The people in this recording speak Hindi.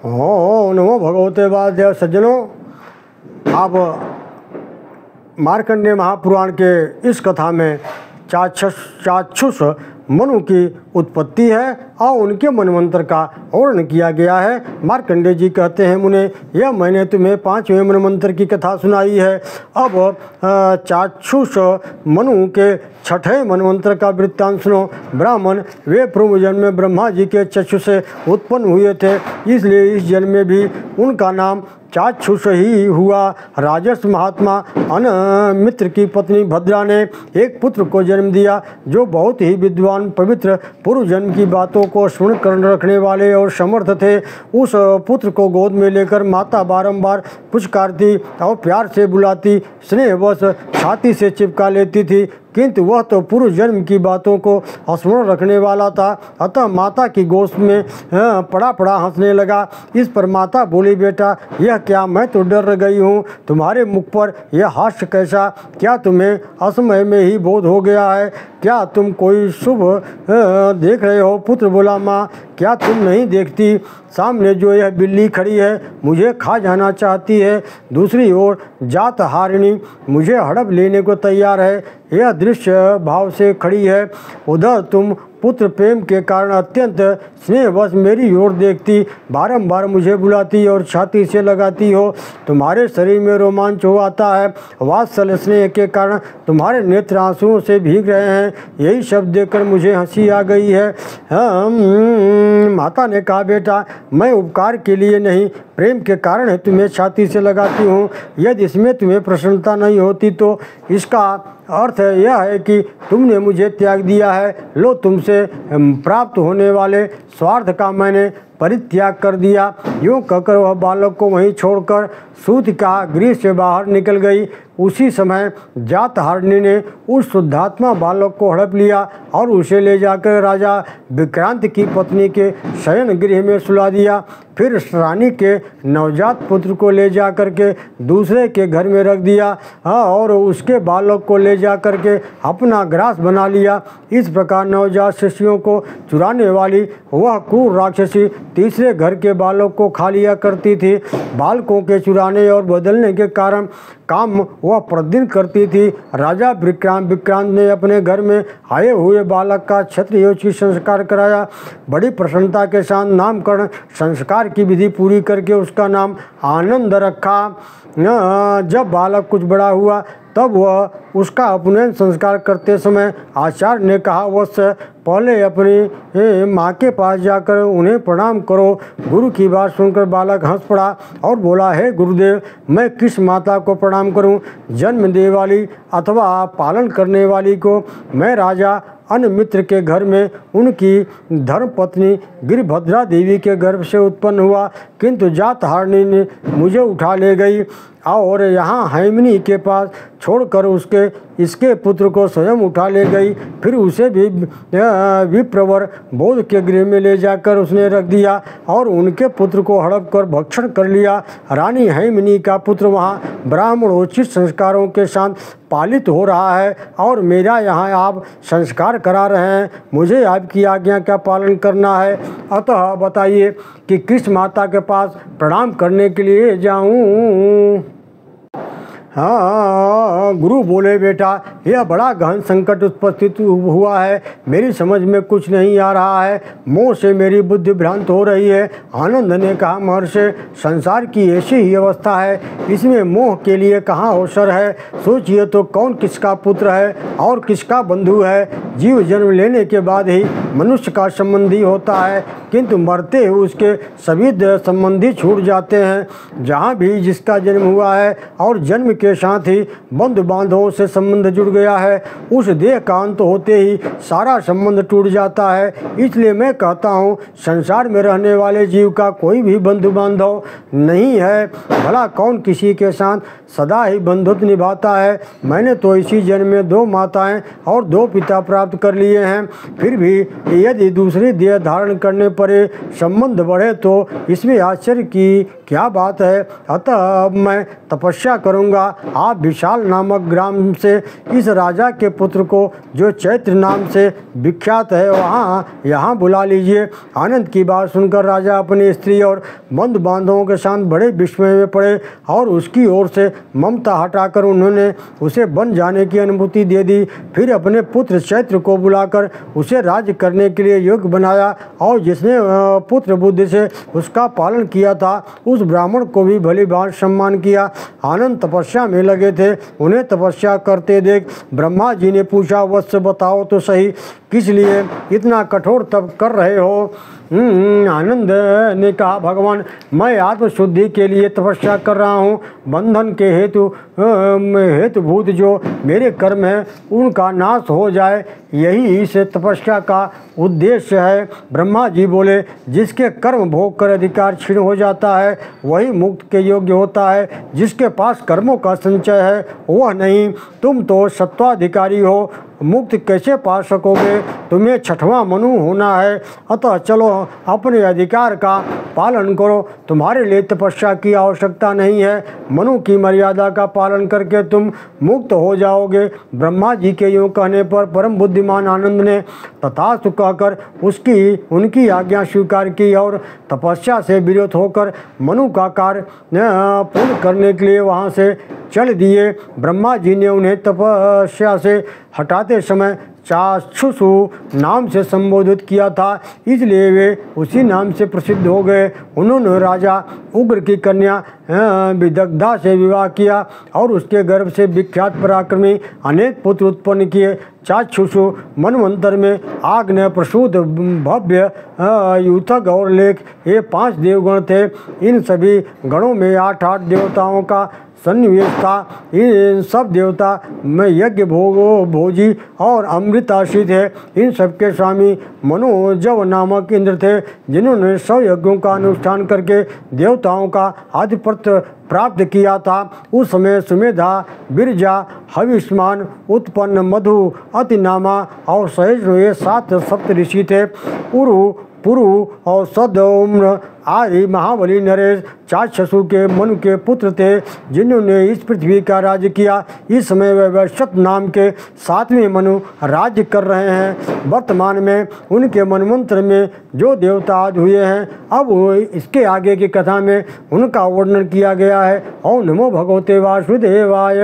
ओम नमो भगवते वासुदेवाय। सज्जनों, आप मार्कंडेय महापुराण के इस कथा में चाक्षुष मनु की उत्पत्ति है और उनके मनवंतर का वर्णन किया गया है। मार्कंडेय जी कहते हैं, मुने, यह मैंने तुम्हें 5वें मनवंतर की कथा सुनाई है। अब चाक्षुष मनु के 6ठे मनवंतर का वृत्तांत सुनो। ब्राह्मण वे पूर्व जन्म में ब्रह्मा जी के चक्षु से उत्पन्न हुए थे, इसलिए इस जन्म में भी उनका नाम चाक्षुष ही हुआ। राजर्षि महात्मा अनमित्र की पत्नी भद्रा ने एक पुत्र को जन्म दिया जो बहुत ही विद्वान, पवित्र, पूर्व जन्म की बातों को स्मरण कर रखने वाले और समर्थ थे। उस पुत्र को गोद में लेकर माता बारंबार पुचकारती और प्यार से बुलाती, स्नेहवश छाती से चिपका लेती थी, किंतु वह तो पूर्व जन्म की बातों को स्मरण रखने वाला था। अतः माता की गोद में पड़ा हंसने लगा। इस पर माता बोली, बेटा यह क्या, मैं तो डर गई हूँ। तुम्हारे मुख पर यह हास्य कैसा? क्या तुम्हें असमय में ही बोध हो गया है? क्या तुम कोई शुभ देख रहे हो? पुत्र बोला, माँ क्या तुम नहीं देखती सामने जो यह बिल्ली खड़ी है, मुझे खा जाना चाहती है। दूसरी ओर जात हारिणी मुझे हड़प लेने को तैयार है, यह दृश्य भाव से खड़ी है। उधर तुम पुत्र प्रेम के कारण अत्यंत स्नेहवश मेरी ओर देखती, बारंबार मुझे बुलाती और छाती से लगाती हो। तुम्हारे शरीर में रोमांच हो आता है, वात्सल्य स्नेह के कारण तुम्हारे नेत्र आंसुओं से भीग रहे हैं। यही शब्द देखकर मुझे हंसी आ गई है। माता ने कहा, बेटा मैं उपकार के लिए नहीं, प्रेम के कारण है तुम्हें छाती से लगाती हूँ। यदि इसमें तुम्हें प्रसन्नता नहीं होती तो इसका अर्थ यह है कि तुमने मुझे त्याग दिया है। लो, तुमसे प्राप्त होने वाले स्वार्थ का मैंने परित्याग कर दिया। यूँ कहकर वह बालक को वहीं छोड़कर सूतिका गृह से बाहर निकल गई। उसी समय जात हारिणी ने उस शुद्धात्मा बालक को हड़प लिया और उसे ले जाकर राजा विक्रांत की पत्नी के शयन गृह में सुला दिया। फिर रानी के नवजात पुत्र को ले जाकर के दूसरे के घर में रख दिया और उसके बालक को ले जाकर के अपना ग्रास बना लिया। इस प्रकार नवजात शिशुओं को चुराने वाली वह क्रूर राक्षसी तीसरे घर के बालक को खा लिया करती थी। बालकों के चुराने और बदलने के कारण काम वह प्रतिदिन करती थी। राजा विक्रांत ने अपने घर में आए हुए बालक का क्षत्रियोचित संस्कार कराया। बड़ी प्रसन्नता के साथ नामकरण संस्कार की विधि पूरी करके उसका नाम आनंद रखा। जब बालक कुछ बड़ा हुआ तब वह उसका अपनयन संस्कार करते समय आचार्य ने कहा, वत्स पहले अपनी माँ के पास जाकर उन्हें प्रणाम करो। गुरु की बात सुनकर बालक हंस पड़ा और बोला, हे गुरुदेव, मैं किस माता को प्रणाम करूं? जन्म देने वाली अथवा पालन करने वाली को? मैं राजा अनमित्र के घर में उनकी धर्मपत्नी गिरिभद्रा देवी के गर्भ से उत्पन्न हुआ, किंतु जात हारिणी ने मुझे उठा ले गई और यहाँ हैमिनी के पास छोड़कर इसके पुत्र को स्वयं उठा ले गई। फिर उसे भी विप्रवर बोध के गृह में ले जाकर उसने रख दिया और उनके पुत्र को हड़प कर भक्षण कर लिया। रानी हैमिनी का पुत्र वहाँ ब्राह्मणोचित संस्कारों के साथ पालित हो रहा है और मेरा यहाँ आप संस्कार करा रहे हैं। मुझे आपकी आज्ञा का पालन करना है, अतः बताइए कि किस माता के पास प्रणाम करने के लिए जाऊँ? हाँ, गुरु बोले, बेटा यह बड़ा गहन संकट उपस्थित हुआ है, मेरी समझ में कुछ नहीं आ रहा है, मोह से मेरी बुद्धि भ्रांत हो रही है। आनंद ने कहा, महर्षि संसार की ऐसी ही अवस्था है, इसमें मोह के लिए कहाँ अवसर है। सोचिए तो कौन किसका पुत्र है और किसका बंधु है। जीव जन्म लेने के बाद ही मनुष्य का संबंधी होता है, किंतु मरते हुए उसके सभी संबंधी छूट जाते हैं। जहाँ भी जिसका जन्म हुआ है और जन्म के साथ ही बंधु बांधवों से संबंध जुड़ गया है, उस देह का अंत होते ही सारा संबंध टूट जाता है। इसलिए मैं कहता हूँ, संसार में रहने वाले जीव का कोई भी बंधु बांधव नहीं है। भला कौन किसी के साथ सदा ही बंधुत्व निभाता है। मैंने तो इसी जन्म में 2 माताएं और 2 पिता प्राप्त कर लिए हैं, फिर भी यदि दूसरी देह धारण करने पर संबंध बढ़े तो इसमें आश्चर्य की क्या बात है। अतः अब मैं तपस्या करूँगा आप विशाल नामक ग्राम से इस राजा के पुत्र को, जो चैत्र नाम से विख्यात है, यहाँ बुला लीजिए। आनंद की बात सुनकर राजा अपनी स्त्री और बंधु बांधवों के साथ बड़े विस्मय में पड़े और उसकी ओर से ममता हटाकर उन्होंने उसे बन जाने की अनुमति दे दी। फिर अपने पुत्र चैत्र को बुलाकर उसे राज्य करने के लिए योग्य बनाया और जिसने पुत्र बुद्धि से उसका पालन किया था उस ब्राह्मण को भी भली भांति सम्मान किया। आनंद तपस्या में लगे थे। उन्हें तपस्या करते देख ब्रह्मा जी ने पूछा, वत्स बताओ तो सही, किस लिए इतना कठोर तप कर रहे हो? आनंद ने कहा, भगवान, मैं आत्मशुद्धि के लिए तपस्या कर रहा हूँ। बंधन के हेतुभूत जो मेरे कर्म हैं उनका नाश हो जाए, यही इस तपस्या का उद्देश्य है। ब्रह्मा जी बोले, जिसके कर्म भोग कर अधिकार क्षीण हो जाता है वही मुक्त के योग्य होता है, जिसके पास कर्मों का संचय है वह नहीं। तुम तो सत्वाधिकारी हो, मुक्त कैसे पा सकोगे? तुम्हें छठवां मनु होना है। अतः चलो अपने अधिकार का पालन करो। तुम्हारे लिए तपस्या की आवश्यकता नहीं है। मनु की मर्यादा का पालन करके तुम मुक्त हो जाओगे। ब्रह्मा जी के यूँ कहने पर परम बुद्धिमान आनंद ने तथास्तु कहकर उनकी आज्ञा स्वीकार की और तपस्या से विरत होकर मनु का कार्य पूर्ण करने के लिए वहाँ से चल दिए। ब्रह्मा जी ने उन्हें तपस्या से हटाते समय चाक्षुषु नाम से संबोधित किया था, इसलिए वे उसी नाम से प्रसिद्ध हो गए। उन्होंने राजा उग्र की कन्या विदग्धा से विवाह किया और उसके गर्भ से विख्यात पराक्रमी अनेक पुत्र उत्पन्न किए। चाक्षुषु मनवंतर में आग्नेय, प्रसूत, भव्य, यूथक और लेख, ये 5 देवगण थे। इन सभी गणों में 8 देवताओं का सन्निवेश था। इन सब देवता में यज्ञ भोजी और अमृताश्रित है। इन सबके स्वामी मनोजव नामक इंद्र थे, जिन्होंने 100 यज्ञों का अनुष्ठान करके देवताओं का आधिपत्य प्राप्त किया था। उस समय सुमेधा, बिरजा, हविष्मान, उत्पन्न, मधु, अतिनामा और सहिष्णु ये 7 सप्तऋषि थे। उरु, पुरु और सदोम्र आदि महाबली नरेश चाक्षुषु के मनु के पुत्र थे, जिन्होंने इस पृथ्वी का राज्य किया। इस समय वे वैश्वत नाम के 7वें मनु राज्य कर रहे हैं। वर्तमान में उनके मनमंत्र में जो देवता आदि हुए हैं, अब इसके आगे की कथा में उनका वर्णन किया गया है। ओम नमो भगवते वासुदेवाय।